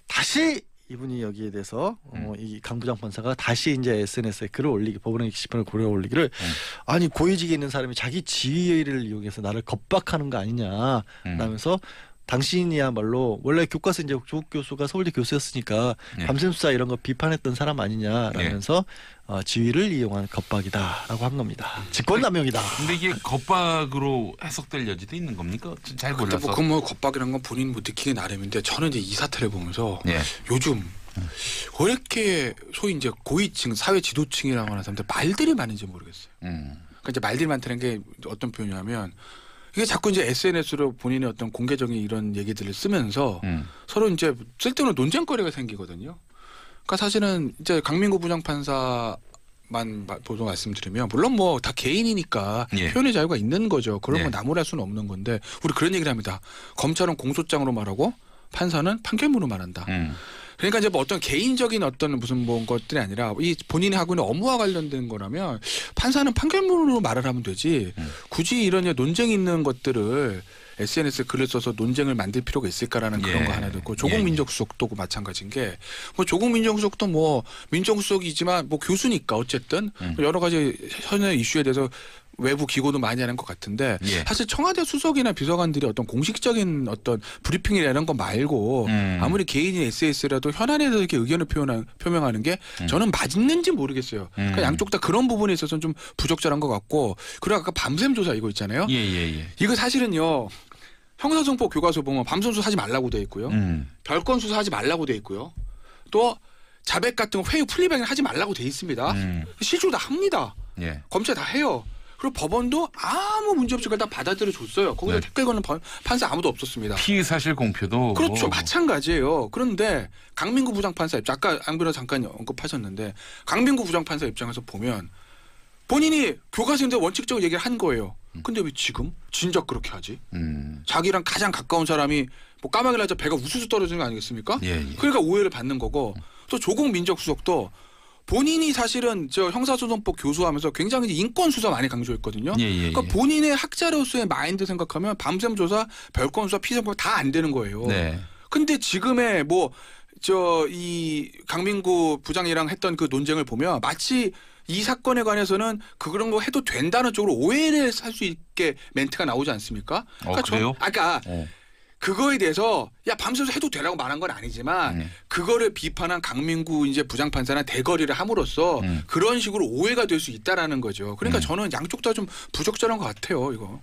C: 다시 이분이 여기에 대해서 이 강 부장판사가 다시 이제 SNS에 글을 올리기 법원의 게시판을 고려 올리기를 아니 고위직에 있는 사람이 자기 지위를 이용해서 나를 겁박하는 거 아니냐라면서 당신이야말로 원래 교과서 이제 조국 교수가 서울대 교수였으니까 밤샘 수사 이런 거 비판했던 사람 아니냐라면서 지위를 이용한 겁박이다라고 한 겁니다. 직권남용이다.
A: 근데 이게 겁박으로 해석될 여지도 있는 겁니까? 잘 몰라서.
B: 그건 뭐 겁박이란 건 본인 뭐 느끼기 나름인데 저는 이제 이 사태를 보면서 요즘 왜 이렇게 소위 이제 고위층 사회 지도층이라고 하는 사람들 말들이 많은지 모르겠어요. 그러니까 이제 말들이 많다는 게 어떤 표현이냐면 이게 자꾸 이제 SNS로 본인의 어떤 공개적인 이런 얘기들을 쓰면서 서로 이제 쓸데없는 논쟁거리가 생기거든요. 그러니까 사실은 이제 강민구 부장판사만 보도 말씀드리면 물론 뭐 다 개인이니까 표현의 자유가 있는 거죠. 그런 건 나무랄 수는 없는 건데 우리 그런 얘기를 합니다. 검찰은 공소장으로 말하고 판사는 판결문으로 말한다. 그러니까 이제 뭐 어떤 개인적인 어떤 무슨 뭐 것들이 아니라 이 본인이 하고 있는 업무와 관련된 거라면 판사는 판결문으로 말을 하면 되지 굳이 이런 논쟁이 있는 것들을 SNS에 글을 써서 논쟁을 만들 필요가 있을까라는 그런 거 하나도 있고 조국 민정수석도 마찬가지인 게 뭐 조국 민정수석도 뭐 민정수석이지만 뭐 교수니까 어쨌든 여러 가지 현재 이슈에 대해서 외부 기고도 많이 하는 것 같은데 사실 청와대 수석이나 비서관들이 어떤 공식적인 어떤 브리핑이나 이런 거 말고 아무리 개인이 SNS라도 현안에 이렇게 의견을 표명하는 게 저는 맞는지 모르겠어요. 그러니까 양쪽 다 그런 부분에 있어서는 좀 부적절한 것 같고 그리고 아까 밤샘 조사 이거 있잖아요. 이거 사실은요. 형사소송법 교과서 보면 밤샘 수사하지 말라고 돼 있고요. 별건 수사하지 말라고 돼 있고요. 또 자백 같은 거 회유 플리백을 하지 말라고 돼 있습니다. 실제로 다 합니다. 검찰 다 해요. 그리고 법원도 아무 문제 없이 그걸 다 받아들여 줬어요. 거기서 댓글 거는 판사 아무도 없었습니다.
A: 피의사실 공표도
B: 그렇죠. 마찬가지예요. 그런데 강민구 부장판사 입장 아까 안 변호사 잠깐 언급하셨는데 강민구 부장판사 입장에서 보면 본인이 교과서인데 원칙적으로 얘기를 한 거예요. 근데 왜 지금 진작 그렇게 하지? 자기랑 가장 가까운 사람이 뭐 까마귀를 하자 배가 우수수 떨어지는 거 아니겠습니까? 그러니까 오해를 받는 거고 또 조국 민정수석도 본인이 사실은 저 형사소송법 교수하면서 굉장히 인권 수사 많이 강조했거든요. 그러니까 본인의 학자로서의 마인드 생각하면 밤샘 조사, 별건 수사, 피선법 다 안 되는 거예요.
A: 네.
B: 근데 지금의 뭐 저 이 강민구 부장이랑 했던 그 논쟁을 보면 마치 이 사건에 관해서는 그런 거 해도 된다는 쪽으로 오해를 살 수 있게 멘트가 나오지 않습니까? 그러니까
A: 그래요?
B: 아까 그거에 대해서 야 밤새서 해도 되라고 말한 건 아니지만 그거를 비판한 강민구 이제 부장판사나 대거리를 함으로써 그런 식으로 오해가 될 수 있다라는 거죠. 그러니까 저는 양쪽 다 좀 부적절한 것 같아요, 이거.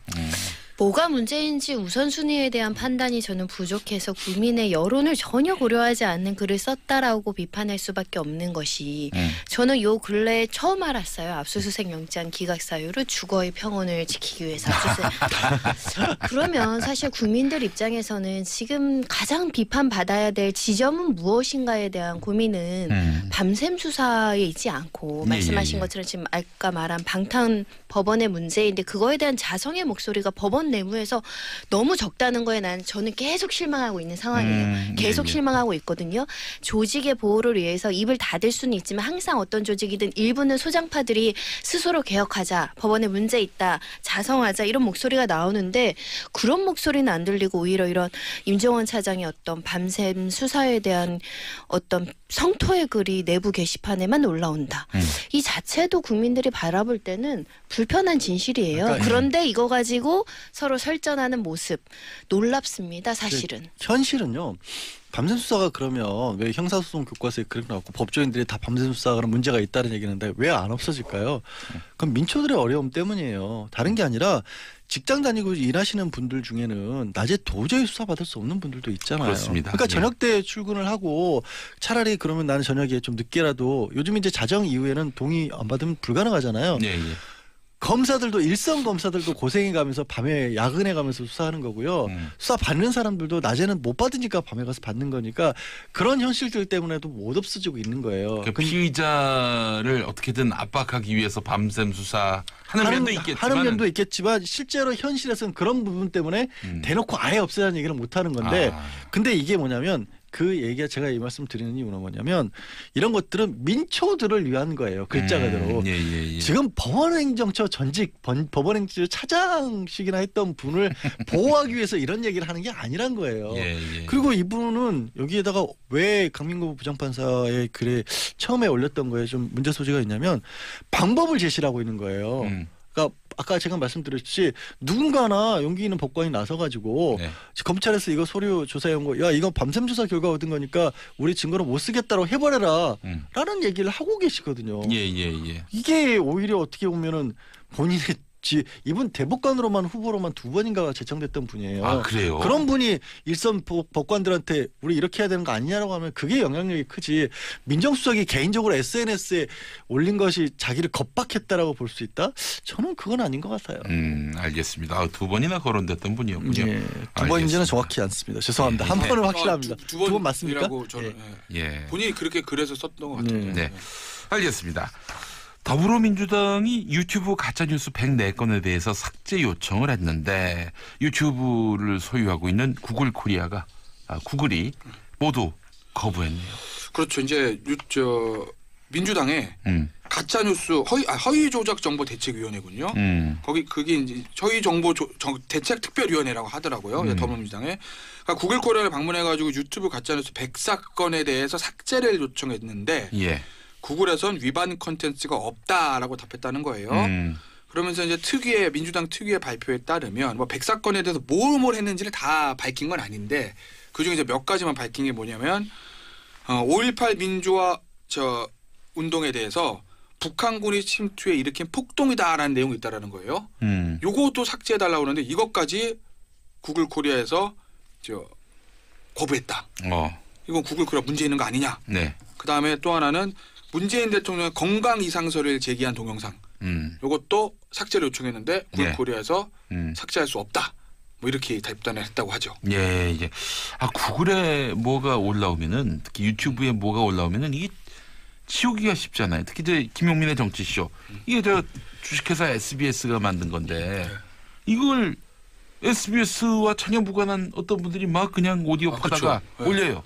D: 뭐가 문제인지 우선순위에 대한 판단이 저는 부족해서 국민의 여론을 전혀 고려하지 않는 글을 썼다라고 비판할 수밖에 없는 것이 저는 요 근래에 처음 알았어요. 압수수색 영장 기각 사유를 주거의 평온을 지키기 위해서 압수수색. 그러면 사실 국민들 입장에서는 지금 가장 비판받아야 될 지점은 무엇인가에 대한 고민은 밤샘 수사에 있지 않고 말씀하신 것처럼 지금 아까 말한 방탄 법원의 문제인데 그거에 대한 자성의 목소리가 법원 내부에서 너무 적다는 거에 저는 계속 실망하고 있는 상황이에요. 계속 실망하고 있거든요. 조직의 보호를 위해서 입을 닫을 수는 있지만 항상 어떤 조직이든 일부는 소장파들이 스스로 개혁하자, 법원에 문제 있다, 자성하자 이런 목소리가 나오는데 그런 목소리는 안 들리고 오히려 이런 임종원 차장의 어떤 밤샘 수사에 대한 어떤 성토의 글이 내부 게시판에만 올라온다. 이 자체도 국민들이 바라볼 때는 불편한 진실이에요.
C: 그러니까
D: 그런데 이거 가지고 서로 설전하는 모습 놀랍습니다. 사실은.
C: 현실은요. 밤샘 수사가 그러면 왜 형사소송 교과서에 그렇게 나왔고 법조인들이 다 밤샘 수사가 그런 문제가 있다는 얘기는데 왜 안 없어질까요? 그럼 민초들의 어려움 때문이에요. 다른 게 아니라 직장 다니고 일하시는 분들 중에는 낮에 도저히 수사받을 수 없는 분들도 있잖아요.
A: 그렇습니다.
C: 그러니까 저녁 때 출근을 하고 차라리 그러면 나는 저녁에 좀 늦게라도 요즘 이제 자정 이후에는 동의 안 받으면 불가능하잖아요. 검사들도 일선 검사들도 고생해 가면서 밤에 야근해 가면서 수사하는 거고요. 수사 받는 사람들도 낮에는 못 받으니까 밤에 가서 받는 거니까 그런 현실들 때문에도 못 없어지고 있는 거예요.
A: 그러니까 피의자를 어떻게든 압박하기 위해서 밤샘 수사하는 면도 있겠지만
C: 하는 면도 있겠지만 실제로 현실에서는 그런 부분 때문에 대놓고 아예 없애라는 얘기를 못 하는 건데 근데 이게 뭐냐면 그 얘기가 제가 이 말씀 드리는 이유는 뭐냐면 이런 것들은 민초들을 위한 거예요. 글자 그대로. 지금 법원행정처 전직 법원행정처 차장식이나 했던 분을 보호하기 위해서 이런 얘기를 하는 게 아니란 거예요. 그리고 이분은 여기에다가 왜 강민구 부장판사의 글에 처음에 올렸던 거에 좀 문제 소지가 있냐면 방법을 제시를 하고 있는 거예요. 그러니까 아까 제가 말씀드렸듯이 누군가나 용기 있는 법관이 나서가지고 검찰에서 이거 서류 조사해온 거 야 이거 밤샘 조사 결과 얻은 거니까 우리 증거로 못 쓰겠다고 해버려라 라는 얘기를 하고 계시거든요. 이게 오히려 어떻게 보면은 본인의 이분 대법관으로만 후보로만 2번인가 제청됐던 분이에요.
A: 아 그래요?
C: 그런 분이 일선 법관들한테 우리 이렇게 해야 되는 거 아니냐라고 하면 그게 영향력이 크지. 민정수석이 개인적으로 SNS에 올린 것이 자기를 겁박했다라고 볼 수 있다? 저는 그건 아닌 것 같아요.
A: 알겠습니다. 2번이나 거론됐던 분이었군요.
C: 2번인지는 정확히 않습니다. 죄송합니다. 한 번은 확실합니다.
B: 2번
C: 맞습니까?
B: 저는 본인이 그렇게 글에서 썼던 것 같아요.
A: 알겠습니다. 더불어민주당이 유튜브 가짜뉴스 104건에 대해서 삭제 요청을 했는데 유튜브를 소유하고 있는 구글 코리아가 구글이 모두 거부했네요.
B: 그렇죠. 이제 민주당의 가짜뉴스 허위 조작 정보 대책위원회군요. 그게 이제 허위 정보 대책 특별위원회라고 하더라고요. 더불어민주당에. 그러니까 구글 코리아를 방문해가지고 유튜브 가짜뉴스 104건에 대해서 삭제를 요청했는데. 구글에선 위반 컨텐츠가 없다라고 답했다는 거예요. 그러면서 이제 민주당 특유의 발표에 따르면 뭐 104건에 대해서 뭘 했는지를 다 밝힌 건 아닌데 그중에 이제 몇 가지만 밝힌 게 뭐냐면 5.18 민주화 운동에 대해서 북한군이 침투에 일으킨 폭동이다라는 내용이 있다라는 거예요. 요것도 삭제해달라고 하는데 이것까지 구글 코리아에서 거부했다. 이건 구글 코리아 문제 있는 거 아니냐. 그다음에 또 하나는 문재인 대통령의 건강 이상서를 제기한 동영상. 이것도 삭제를 요청했는데 구글 코리아에서 삭제할 수 없다. 뭐 이렇게 답변을 했다고 하죠.
A: 구글에 뭐가 올라오면은 특히 유튜브에 뭐가 올라오면은 이게 치우기가 쉽잖아요. 특히 이제 김용민의 정치쇼. 이게 주식회사 SBS가 만든 건데 이걸 SBS와 전혀 무관한 어떤 분들이 막 그냥 오디오 파다가 올려요.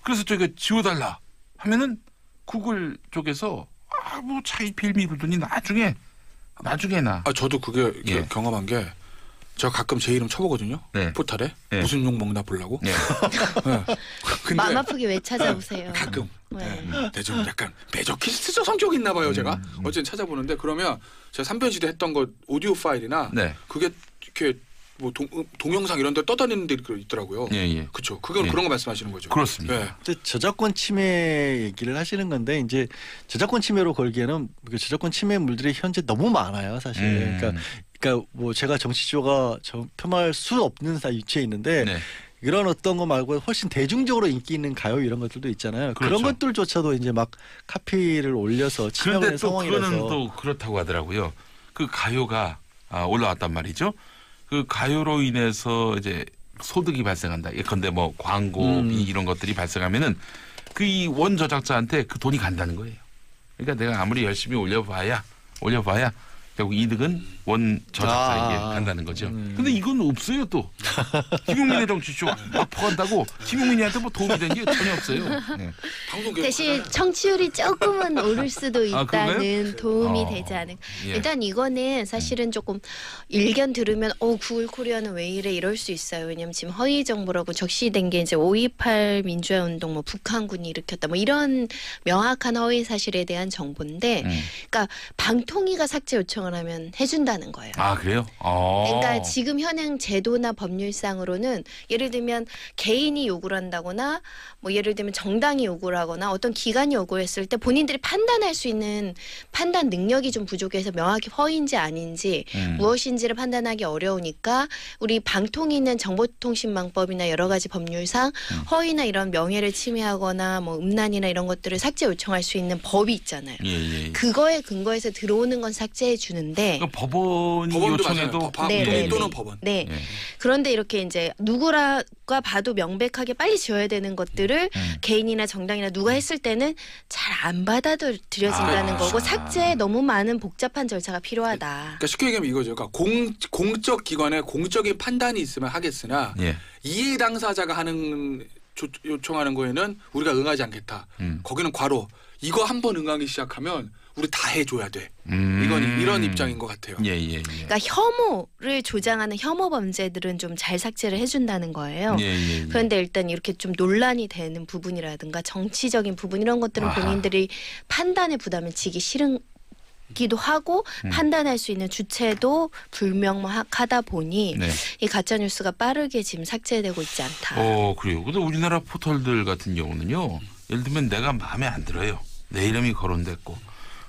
A: 그래서 저희가 지워달라 하면은 구글 쪽에서 뭐 차일피일 미루더니 나중에나.
B: 저도 그게
A: 예.
B: 경험한 게 제가 가끔 제 이름 쳐보거든요.
A: 네.
B: 포털에
A: 네.
B: 무슨 욕 먹나 보려고.
A: 네.
B: 네. 근데
D: 마음 아프게 왜 찾아보세요.
B: 가끔
D: 네.
B: 네, 좀 약간 매저키스트적 성격이 있나 봐요. 제가 어쨌든 찾아보는데 그러면 제가 3변시대 했던 거 오디오 파일이나
A: 네.
B: 그게 이렇게 뭐 동영상 이런 데 떠다니는 데 있더라고요.
A: 예.
B: 그렇죠. 그건
A: 예.
B: 그런 거 말씀하시는 거죠.
A: 그렇습니다.
B: 네.
C: 근데 저작권 침해 얘기를 하시는 건데 이제 저작권 침해로 걸기에는 그 저작권 침해물들이 현재 너무 많아요, 사실. 그러니까 뭐 제가 정치조가 폄하할 수 없는 위치에 있는데
A: 네.
C: 이런 어떤 거 말고 훨씬 대중적으로 인기 있는 가요 이런 것들도 있잖아요.
A: 그렇죠.
C: 그런 것들조차도 이제 막 카피를 올려서 침해하는
A: 그런데 또
C: 상황이라서.
A: 그거는 또 그렇다고 하더라고요. 그 가요가 올라왔단 말이죠. 그 가요로 인해서 이제 소득이 발생한다. 예컨대 뭐 광고비 이런 것들이 발생하면은 그 이 원 저작자한테 그 돈이 간다는 거예요. 그러니까 내가 아무리 열심히 올려봐야 결국 이득은 원 저작자에게 간다는 거죠. 근데 이건 없어요 또. 김용민의 정치쇼 막 퍼간다고 김용민이한테 뭐 도움이 된 게 전혀 없어요. 네.
B: 방송 계속
D: 대신 청취율이 조금은 오를 수도
A: 아, 그런가요?
D: 있다는 도움이
A: 어.
D: 되지 않을까.
A: 예.
D: 일단 이거는 사실은 조금 일견 들으면 구글 코리아는 왜 이래 이럴 수 있어요. 왜냐면 지금 허위 정보라고 적시된 게 이제 5.28 민주화 운동 뭐 북한군이 일으켰다 뭐 이런 명확한 허위 사실에 대한 정보인데 그러니까 방통위가 삭제 요청을 하면 해준다는 거예요.
A: 아 그래요?
D: 그러니까 지금 현행 제도나 법률상으로는 예를 들면 개인이 요구를 한다거나 뭐 예를 들면 정당이 요구를 하거나 어떤 기관이 요구했을 때 본인들이 판단할 수 있는 판단 능력이 좀 부족해서 명확히 허위인지 아닌지 무엇인지를 판단하기 어려우니까 우리 방통위는 정보통신망법이나 여러 가지 법률상 허위나 이런 명예를 침해하거나 뭐 음란이나 이런 것들을 삭제 요청할 수 있는 법이 있잖아요.
A: 예.
D: 그거에 근거해서 들어오는 건 삭제해 주는데
A: 그러니까 법원이
B: 법원도
A: 요청해도
B: 맞아요.
D: 네,
B: 방통위
D: 네,
B: 또는
D: 네.
B: 법원.
D: 네.
A: 예.
D: 그런데 이렇게 이제 누구라가 봐도 명백하게 빨리 지어야 되는 것들을 개인이나 정당이나 누가 했을 때는 잘 안 받아들여진다는 거고 삭제에 너무 많은 복잡한 절차가 필요하다.
B: 그러니까 쉽게 얘기하면 이거죠. 그러니까 공적 기관에 공적인 판단이 있으면 하겠으나
A: 예.
B: 이해 당사자가 하는 요청하는 거에는 우리가 응하지 않겠다. 거기는 괄호 이거 한번 응하기 시작하면 우리 다 해줘야 돼. 이건 이런 입장인 것 같아요.
A: 예.
D: 그러니까 혐오를 조장하는 혐오 범죄들은 좀 잘 삭제를 해준다는 거예요.
A: 예.
D: 그런데 일단 이렇게 좀 논란이 되는 부분이라든가 정치적인 부분 이런 것들은
A: 아하.
D: 본인들이 판단의 부담을 지기 싫기도 하고 판단할 수 있는 주체도 불명확하다 보니
A: 네.
D: 이 가짜 뉴스가 빠르게 지금 삭제되고 있지 않다.
A: 그래요. 근데 우리나라 포털들 같은 경우는요. 예를 들면 내가 마음에 안 들어요. 내 이름이 거론됐고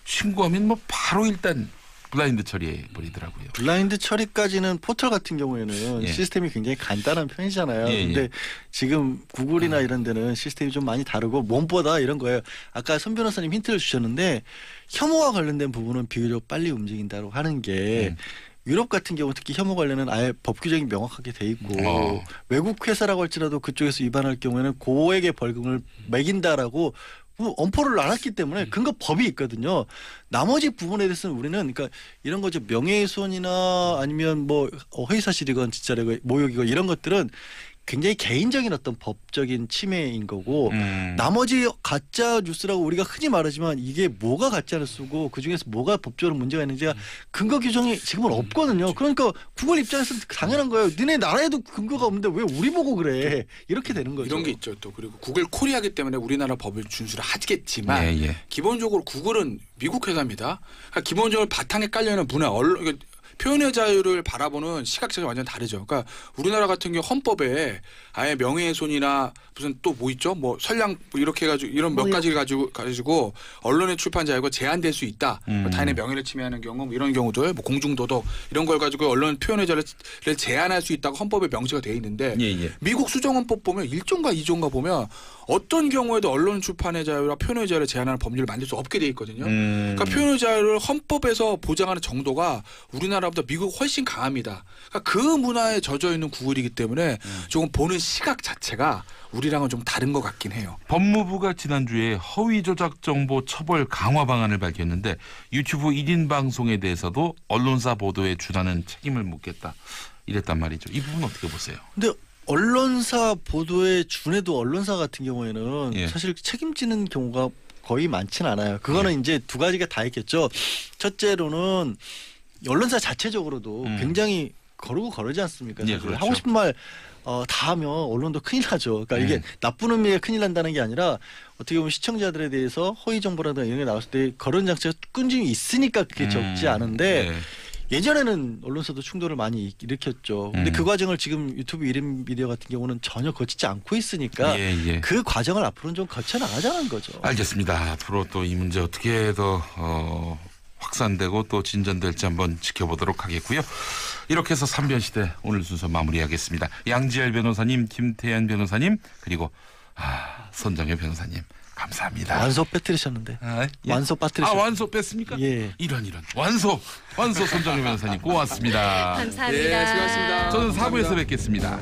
A: 신고하면 뭐 바로 일단 블라인드 처리해 버리더라고요.
C: 블라인드 처리까지는 포털 같은 경우에는
A: 예.
C: 시스템이 굉장히 간단한 편이잖아요.
A: 예.
C: 근데 지금 구글이나 이런 데는 시스템이 좀 많이 다르고 무엇보다 이런 거예요. 아까 손 변호사님 힌트를 주셨는데 혐오와 관련된 부분은 비교적 빨리 움직인다고 하는 게 유럽 같은 경우 특히 혐오 관련은 아예 법 규정이 명확하게 돼 있고 외국 회사라고 할지라도 그쪽에서 위반할 경우에는 고액의 벌금을 매긴다라고 엄포를 놔놨기 때문에 근거 법이 있거든요. 나머지 부분에 대해서는 우리는 그러니까 이런 거죠. 명예훼손이나 아니면 뭐 허위사실이건 진짜라고 모욕이건 이런 것들은 굉장히 개인적인 어떤 법적인 침해인 거고 나머지 가짜 뉴스라고 우리가 흔히 말하지만 이게 뭐가 가짜 뉴스고 그중에서 뭐가 법적으로 문제가 있는지가 근거 규정이 지금은 없거든요. 그러니까 구글 입장에서는 당연한 거예요. 너네 나라에도 근거가 없는데 왜 우리 보고 그래. 이렇게 되는 거죠.
B: 이런 게 있죠. 또 그리고 구글 코리아기 때문에 우리나라 법을 준수를 하겠지만
A: 예.
B: 기본적으로 구글은 미국 회사입니다. 그러니까 기본적으로 바탕에 깔려있는 문화, 언론, 표현의 자유를 바라보는 시각자가 완전 다르죠. 그러니까 우리나라 같은 경우 헌법에 아예 명예훼손이나 무슨 또 뭐 있죠? 뭐 선량 뭐 이렇게 해가지고 이런 몇 가지를 가지고 언론의 출판 자유가 제한될 수 있다. 뭐 타인의 명예를 침해하는 경우 뭐 이런 경우들, 뭐 공중도덕 이런 걸 가지고 언론 표현의 자유를 제한할 수 있다고 헌법에 명시가 돼 있는데
A: 예.
B: 미국 수정헌법 보면 1조인가 2조인가 보면 어떤 경우에도 언론 출판의 자유와 표현의 자유를 제한하는 법률을 만들 수 없게 돼 있거든요. 그러니까 표현의 자유를 헌법에서 보장하는 정도가 우리나라보다 미국 훨씬 강합니다. 그러니까 그 문화에 젖어 있는 구글이기 때문에 조금 보는 시각 자체가 우리랑은 좀 다른 것 같긴 해요.
A: 법무부가 지난주에 허위 조작 정보 처벌 강화 방안을 밝혔는데 유튜브 1인 방송에 대해서도 언론사 보도에 준하는 책임을 묻겠다 이랬단 말이죠. 이 부분 어떻게 보세요?
C: 근데 언론사 보도에 준해도 언론사 같은 경우에는
A: 예.
C: 사실 책임지는 경우가 거의 많지는 않아요. 그거는 이제 두 가지가 다 있겠죠. 첫째로는 언론사 자체적으로도 굉장히 거르고 거르지 않습니까?
A: 예, 그렇죠.
C: 하고 싶은 말 다 하면 언론도 큰일 나죠. 그러니까 이게 나쁜 의미에 큰일 난다는 게 아니라 어떻게 보면 시청자들에 대해서 허위 정보라든가 이런 게 나왔을 때 거론 장치가 끈질이 있으니까 그게 적지 않은데 예전에는 언론사도 충돌을 많이 일으켰죠. 근데 그 과정을 지금 유튜브 1인 미디어 같은 경우는 전혀 거치지 않고 있으니까 그 과정을 앞으로는 좀 거쳐 나가자는 거죠.
A: 알겠습니다. 앞으로 또 이 문제 어떻게 더 확산되고 또 진전될지 한번 지켜보도록 하겠고요. 이렇게 해서 3변 시대 오늘 순서 마무리하겠습니다. 양지열 변호사님, 김태현 변호사님, 그리고 손정혜 변호사님 감사합니다.
C: 완소 빼뜨리셨는데.
A: 예?
C: 완소 빠뜨리셨.
A: 완소 뺐습니까?
C: 예.
A: 이런 완소 손정혜 변호사님 고맙습니다.
D: 감사합니다.
B: 예, 수고하셨습니다.
A: 저는 4부에서
B: 감사합니다.
A: 뵙겠습니다.